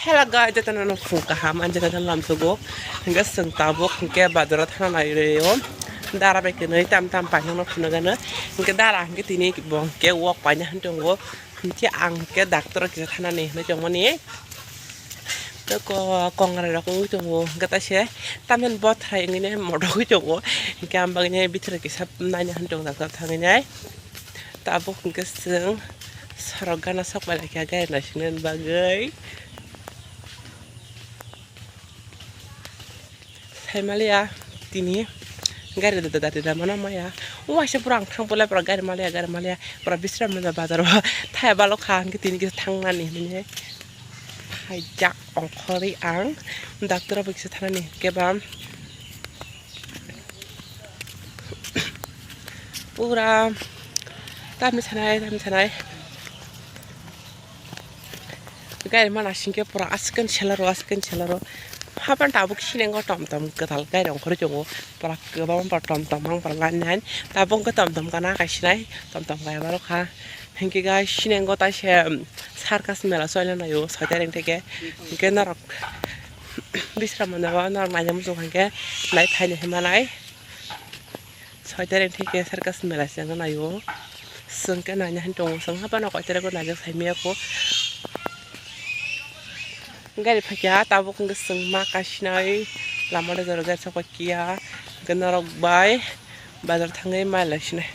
헬라가 이제 나는 풍가함 안전한 람수고 그러니까 승따복 그러니까 바드라 하나 이래요 다라베 그네 땀땀 반영을 푸는가는 그러니까 다라 한게 뒤니 뭔게 웍 반야 한 정도 그게 안게 닥터가 기사 하나네 너 정원이 또 공가라고 정도 그러니까 다시 땀은 버터 이네 뭐라고 정도 그러니까 한 방에 밑으로 기사 나냐 한 정도 당하냐 따복 그러니까 승 서로가나 속발하게 하게 나시는 bagay Malia tini gari da mana maya wa she purang thang pula pra gari malia pra bisra mena bazar thai balo khan ke tini ke thang na ni ne hai jak ong khori ang doctor ba ke thana ni ke bam pura tam sanai gari mana singke pura askan chelaro hapan tabuk sineng ko tom ke tal kai dong khori jongo para ke bam par tom hang par lan nan tabung ke tom kana ka sinai tom kai baro kha hengki ga sineng ko ta she sarkas mela soile na yo sadereng teke ke narok bisram na wa nar ma jam so hangke lai thai ne hemanai sadereng teke sarkas mela se na yo sung ke na nya han tong sung hapan ko tere ko na ja sai me ko gari pakai tabu kung geseng makasnai lamar dari gari sapakia genarok bay bazar tanggai malas nih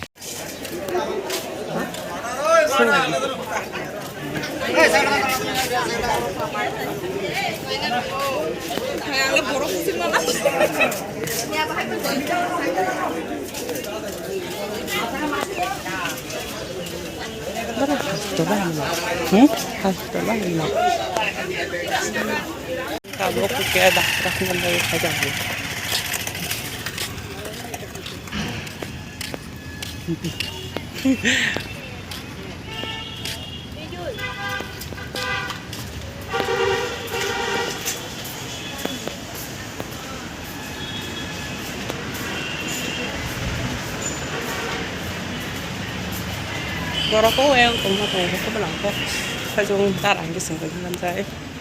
Kalau pakai dah terang dari saja. Kalau kau yang tunggu tunggu kau bilang kau, saya jom tak angkat sengkak dengan saya.